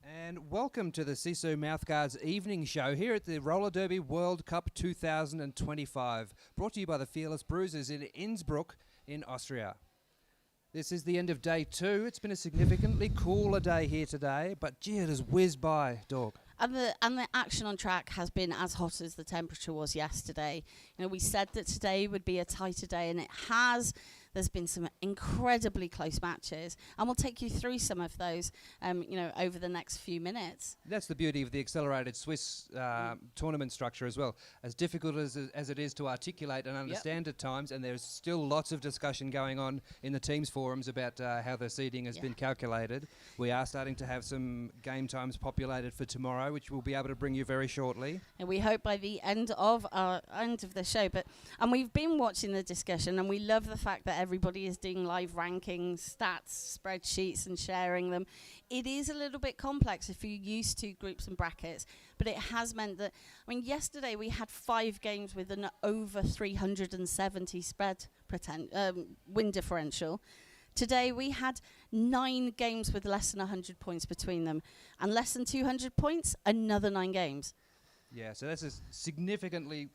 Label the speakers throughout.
Speaker 1: And welcome to the Sisu Mouthguards evening show here at the Roller Derby World Cup 2025, brought to you by the Fearless Bruisers in Innsbruck in Austria. This is the end of day 2. It's been a significantly cooler day here today, but gee, it has whizzed by, dog.
Speaker 2: And the action on track has been as hot as the temperature was yesterday. You know, we said that today would be a tighter day, and it has. There's been some incredibly close matches, and we'll take you through some of those, over the next few minutes.
Speaker 1: That's the beauty of the accelerated Swiss tournament structure as well. As difficult as it is to articulate and understand at times, and there's still lots of discussion going on in the teams forums about how the seeding has been calculated. We are starting to have some game times populated for tomorrow, which we'll be able to bring you very shortly.
Speaker 2: And we hope by the end of the show. And we've been watching the discussion, and we love the fact that everybody is doing live rankings, stats, spreadsheets, and sharing them. It is a little bit complex if you're used to groups and brackets, but it has meant that, yesterday we had 5 games with an over 370 win differential. Today we had 9 games with less than 100 points between them, and less than 200 points, another 9 games.
Speaker 1: Yeah, so that's a significantly...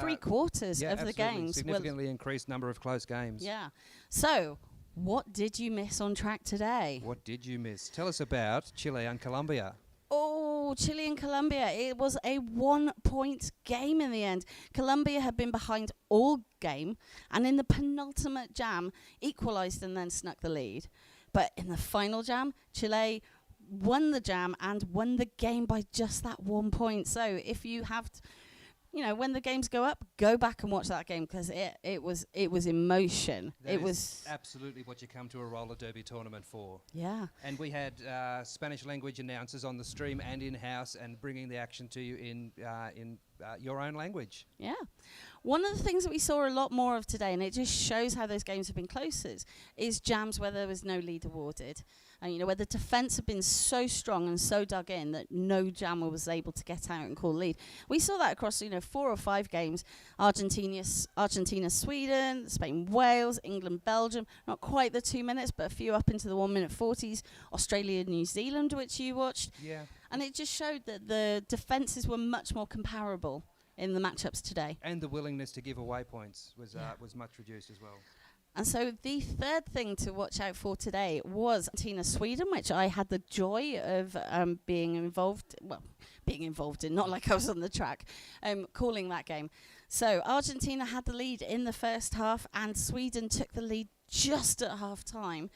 Speaker 2: Three-quarters of the games.
Speaker 1: Significantly increased number of close games.
Speaker 2: Yeah. So, what did you miss on track today?
Speaker 1: What did you miss? Tell us about Chile and Colombia.
Speaker 2: Oh, Chile and Colombia. It was a 1-point game in the end. Colombia had been behind all game, and in the penultimate jam, equalised and then snuck the lead. But in the final jam, Chile won the jam and won the game by just that 1 point. So if you have... when the games go up, go back and watch that game, because it was emotion.
Speaker 1: That is absolutely what you come to a roller derby tournament for.
Speaker 2: Yeah.
Speaker 1: And we had Spanish language announcers on the stream and in-house, and bringing the action to you in your own language.
Speaker 2: Yeah. One of the things that we saw a lot more of today, and it just shows how those games have been closer, is jams where there was no lead awarded. And, where the defence had been so strong and so dug in that no jammer was able to get out and call lead. We saw that across, 4 or 5 games. Argentina, Sweden, Spain, Wales, England, Belgium. Not quite the 2 minutes, but a few up into the 1 minute 40s. Australia, New Zealand, which you watched.
Speaker 1: Yeah.
Speaker 2: And it just showed that the defences were much more comparable in the matchups today.
Speaker 1: And the willingness to give away points was much reduced as well.
Speaker 2: And so the third thing to watch out for today was Argentina, Sweden, which I had the joy of being involved in, not like I was on the track, calling that game. So Argentina had the lead in the first half, and Sweden took the lead just at half time.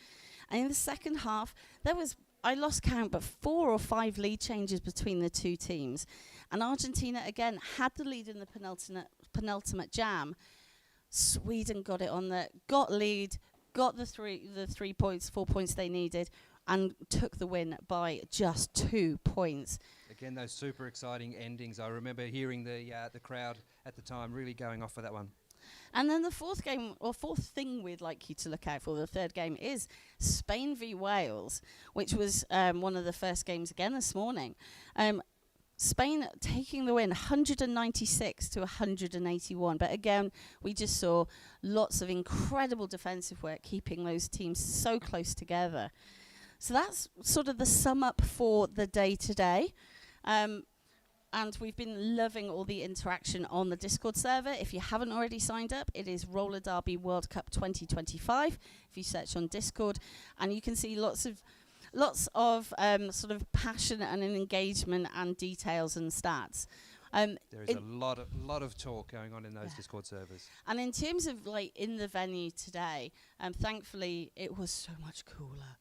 Speaker 2: And in the second half, I lost count, but 4 or 5 lead changes between the two teams. And Argentina, again, had the lead in the penultimate jam. Sweden got it got lead, got the 4 points they needed, and took the win by just 2 points.
Speaker 1: Again, those super exciting endings. I remember hearing the crowd at the time really going off for that one.
Speaker 2: And then the fourth thing we'd like you to look out for, the third game, is Spain v Wales, which was one of the first games again this morning. Spain taking the win, 196 to 181. But again, we just saw lots of incredible defensive work, keeping those teams so close together. So that's sort of the sum up for the day today. And we've been loving all the interaction on the Discord server. If you haven't already signed up, it is Roller Derby World Cup 2025. If you search on Discord, and you can see lots of sort of passion and engagement and details and stats.
Speaker 1: There is a lot of talk going on in those Discord servers.
Speaker 2: And in terms of in the venue today, thankfully it was so much cooler.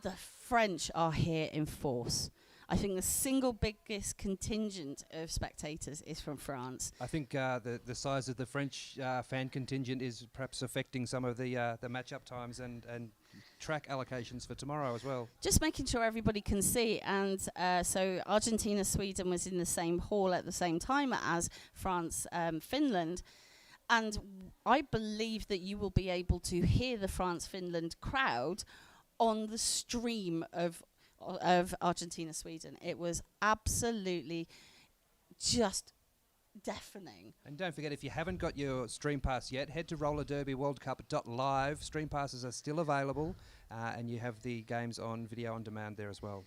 Speaker 2: The French are here in force. I think the single biggest contingent of spectators is from France.
Speaker 1: I think the size of the French fan contingent is perhaps affecting some of the matchup times and track allocations for tomorrow as well.
Speaker 2: Just making sure everybody can see. And so Argentina, Sweden was in the same hall at the same time as France, Finland. And I believe that you will be able to hear the France-Finland crowd on the stream of Argentina, Sweden. It was absolutely just deafening.
Speaker 1: And don't forget, if you haven't got your stream pass yet, head to rollerderbyworldcup.live. Stream passes are still available, and you have the games on video on demand there as well.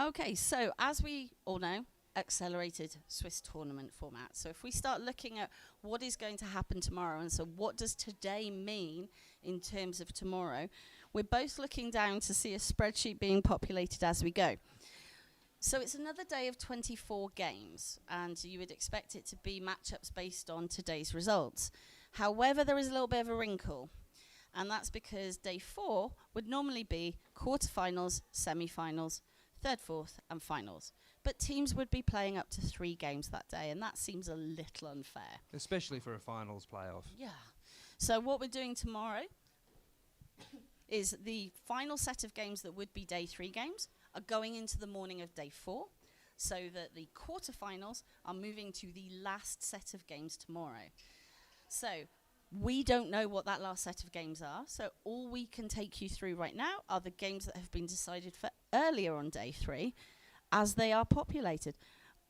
Speaker 2: Okay, so as we all know, accelerated Swiss tournament format. So if we start looking at what is going to happen tomorrow, and so what does today mean in terms of tomorrow, we're both looking down to see a spreadsheet being populated as we go. So it's another day of 24 games, and you would expect it to be matchups based on today's results. However, there is a little bit of a wrinkle, and that's because day 4 would normally be quarterfinals, semi-finals, third, fourth, and finals. But teams would be playing up to 3 games that day, and that seems a little unfair.
Speaker 1: Especially for a finals playoff.
Speaker 2: Yeah. So what we're doing tomorrow is the final set of games that would be day 3 games are going into the morning of day 4, so that the quarterfinals are moving to the last set of games tomorrow. So we don't know what that last set of games are, so all we can take you through right now are the games that have been decided for earlier on day 3 as they are populated.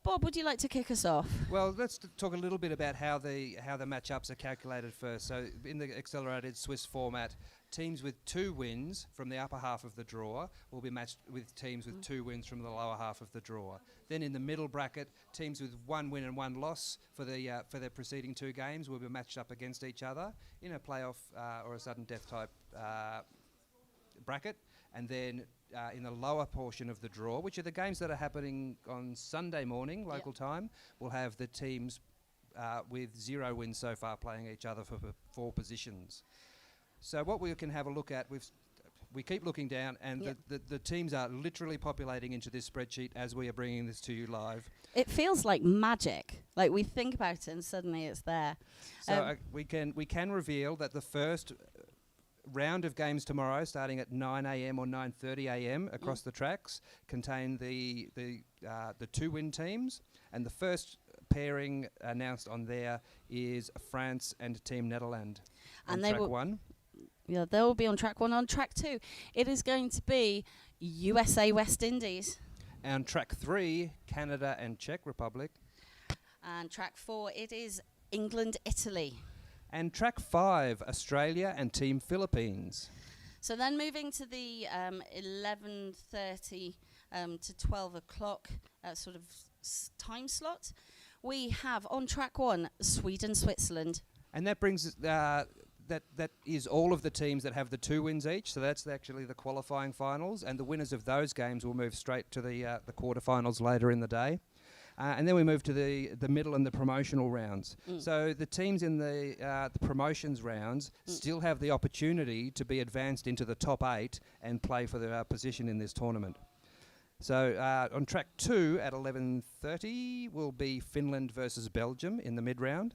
Speaker 2: Bob, would you like to kick us off?
Speaker 1: Well, let's talk a little bit about how the matchups are calculated first. So in the accelerated Swiss format, teams with 2 wins from the upper half of the draw will be matched with teams with 2 wins from the lower half of the draw. Then in the middle bracket, teams with 1 win and 1 loss for their preceding 2 games will be matched up against each other in a playoff or a sudden death type bracket. And then in the lower portion of the draw, which are the games that are happening on Sunday morning, local time, we'll have the teams with 0 wins so far playing each other for 4 positions. So what we can have a look at, we keep looking down, and the teams are literally populating into this spreadsheet as we are bringing this to you live.
Speaker 2: It feels like magic. Like we think about it and suddenly it's there.
Speaker 1: So we can reveal that the first round of games tomorrow, starting at 9 a.m. or 9:30 a.m. across the tracks, contain the 2-win teams, and the first pairing announced on there is France and Team Netherlands.
Speaker 2: And
Speaker 1: on track 1.
Speaker 2: Yeah, they will be on track 1. On track 2, it is going to be USA West Indies.
Speaker 1: And track 3, Canada and Czech Republic.
Speaker 2: And track 4, it is England Italy.
Speaker 1: And track 5, Australia and Team Philippines.
Speaker 2: So then moving to the 11:30 to 12 o'clock sort of time slot, we have on track 1, Sweden, Switzerland.
Speaker 1: And that brings that is all of the teams that have the 2 wins each. So that's actually the qualifying finals, and the winners of those games will move straight to the quarterfinals later in the day. And then we move to the middle and the promotional rounds. So the teams in the promotions rounds still have the opportunity to be advanced into the top 8 and play for their position in this tournament. So on track 2 at 11:30 will be Finland versus Belgium in the mid-round.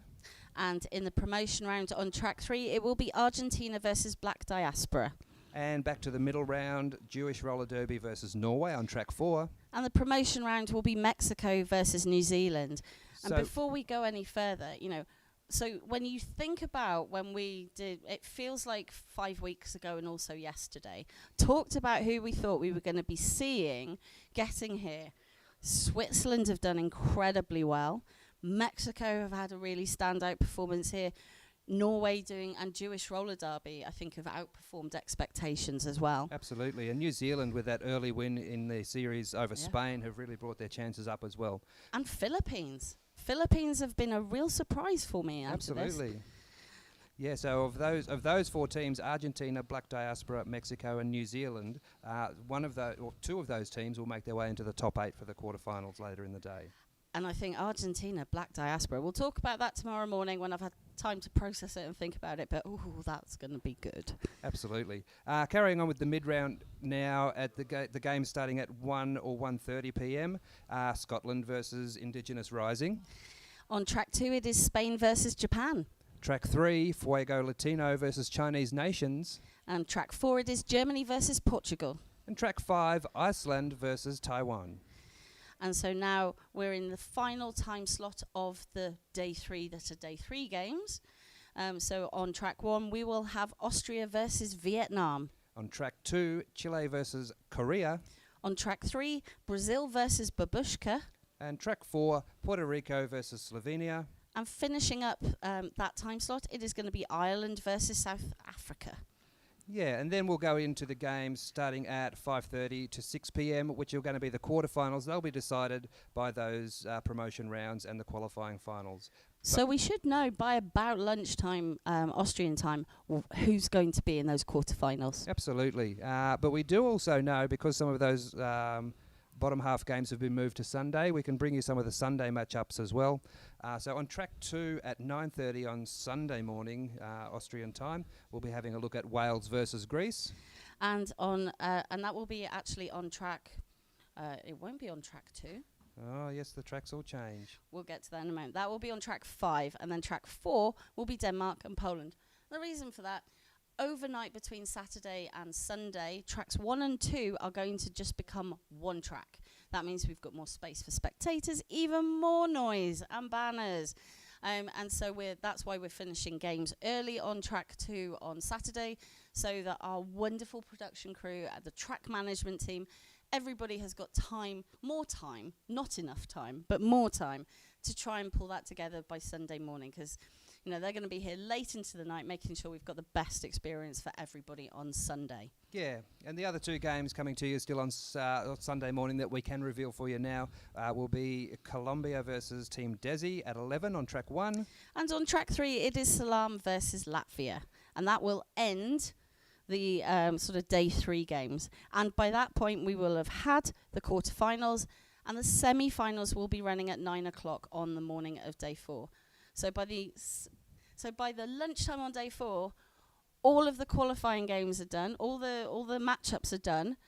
Speaker 2: And in the promotion round on track 3, it will be Argentina versus Black Diaspora.
Speaker 1: And back to the middle round, Jewish roller derby versus Norway on track 4.
Speaker 2: And the promotion round will be Mexico versus New Zealand. And before we go any further, so when you think about when we did, it feels like 5 weeks ago and also yesterday, talked about who we thought we were going to be seeing getting here. Switzerland have done incredibly well. Mexico have had a really standout performance here. Norway and Jewish roller derby, I think, have outperformed expectations as well.
Speaker 1: Absolutely. And New Zealand, with that early win in the series over Spain, have really brought their chances up as well.
Speaker 2: And Philippines. Philippines have been a real surprise for me.
Speaker 1: Absolutely. Yeah, so of those 4 teams, Argentina, Black Diaspora, Mexico and New Zealand, 2 of those teams will make their way into the top 8 for the quarterfinals later in the day.
Speaker 2: And I think Argentina, Black Diaspora, we'll talk about that tomorrow morning when I've had time to process it and think about it, but that's going to be good.
Speaker 1: Absolutely. Carrying on with the mid-round now, at the game starting at 1 or 1:30 p.m, Scotland versus Indigenous Rising.
Speaker 2: On track 2, it is Spain versus Japan.
Speaker 1: Track 3, Fuego Latino versus Chinese Nations.
Speaker 2: And track 4, it is Germany versus Portugal.
Speaker 1: And track 5, Iceland versus Taiwan.
Speaker 2: And so now we're in the final time slot of the day 3 that are day 3 games. So on track 1, we will have Austria versus Vietnam.
Speaker 1: On track 2, Chile versus Korea.
Speaker 2: On track 3, Brazil versus Babushka.
Speaker 1: And track 4, Puerto Rico versus Slovenia.
Speaker 2: And finishing up that time slot, it is going to be Ireland versus South Africa.
Speaker 1: Yeah, and then we'll go into the games starting at 5:30 to 6 p.m, which are going to be the quarterfinals. They'll be decided by those promotion rounds and the qualifying finals.
Speaker 2: So we should know by about lunchtime, Austrian time, who's going to be in those quarterfinals.
Speaker 1: Absolutely. But we do also know, because some of those bottom half games have been moved to Sunday, we can bring you some of the Sunday matchups as well. So on track 2 at 9:30 on Sunday morning, Austrian time, we'll be having a look at Wales versus Greece.
Speaker 2: And that will be actually on track. It won't be on track 2.
Speaker 1: Oh, yes, the tracks all change.
Speaker 2: We'll get to that in a moment. That will be on track 5, and then track 4 will be Denmark and Poland. The reason for that, overnight between Saturday and Sunday, tracks 1 and 2 are going to just become one track. That means we've got more space for spectators, even more noise and banners. And so that's why we're finishing games early on track 2 on Saturday, so that our wonderful production crew, the track management team, everybody has got more time, not enough time, but more time to try and pull that together by Sunday morning, because they're going to be here late into the night, making sure we've got the best experience for everybody on Sunday.
Speaker 1: Yeah, and the other 2 games coming to you still on Sunday morning that we can reveal for you now will be Colombia versus Team Desi at 11 on track 1.
Speaker 2: And on track 3, it is Salam versus Latvia, and that will end the sort of day 3 games. And by that point, we will have had the quarterfinals, and the semi-finals will be running at 9 o'clock on the morning of day 4. So by the lunchtime on day 4, all of the qualifying games are done, all the matchups are done,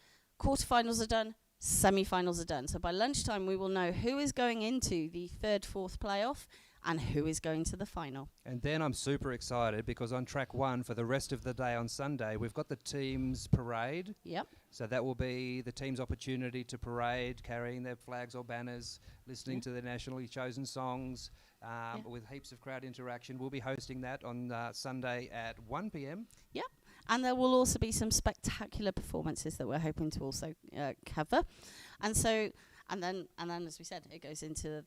Speaker 2: quarterfinals are done, semi-finals are done. So by lunchtime, we will know who is going into the 3rd, 4th playoff and who is going to the final.
Speaker 1: And then I'm super excited because on track 1 for the rest of the day on Sunday, we've got the teams parade.
Speaker 2: Yep.
Speaker 1: So that will be the team's opportunity to parade, carrying their flags or banners, listening to the nationally chosen songs, with heaps of crowd interaction. We'll be hosting that on Sunday at 1 p.m.
Speaker 2: Yep. And there will also be some spectacular performances that we're hoping to also cover. And then, as we said, it goes into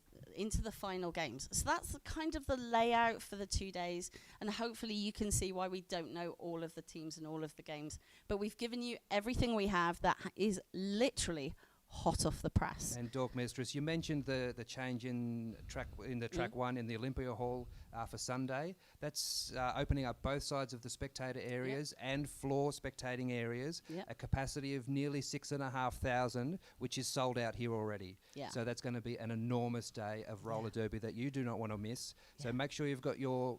Speaker 2: the final games. So that's kind of the layout for the 2 days, and hopefully you can see why we don't know all of the teams and all of the games. But we've given you everything we have that is literally hot off the press.
Speaker 1: And Dork Mistress, you mentioned the change in track 1 in the Olympia Hall for Sunday. That's opening up both sides of the spectator areas and floor spectating areas, a capacity of nearly 6,500, which is sold out here already. So that's going to be an enormous day of roller derby that you do not want to miss. So make sure you've got your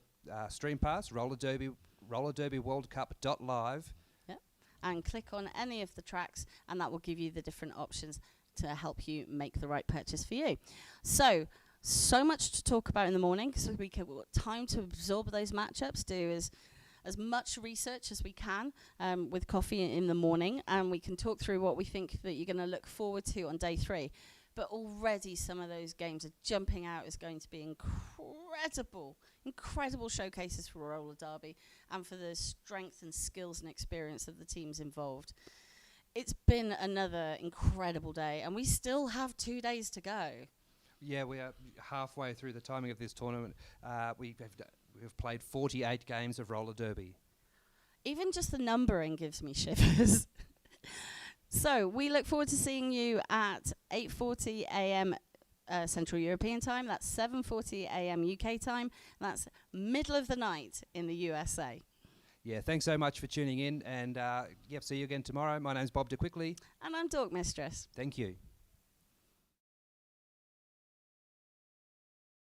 Speaker 1: stream pass, roller derby worldcup.live.
Speaker 2: And click on any of the tracks, and that will give you the different options to help you make the right purchase for you. So much to talk about in the morning, so we've got time to absorb those matchups, do as much research as we can with coffee in the morning, and we can talk through what we think that you're going to look forward to on day 3. But already some of those games are jumping out as going to be incredible showcases for roller derby and for the strength and skills and experience of the teams involved. It's been another incredible day, and we still have 2 days to go.
Speaker 1: Yeah, we are halfway through the timing of this tournament. We've played 48 games of roller derby.
Speaker 2: Even just the numbering gives me shivers. So we look forward to seeing you at 8:40 a.m. Central European time. That's 7:40 a.m. UK time. That's middle of the night in the USA.
Speaker 1: Yeah, thanks so much for tuning in. And see you again tomorrow. My name's Bob de Quickly.
Speaker 2: And I'm Dork Mistress.
Speaker 1: Thank you.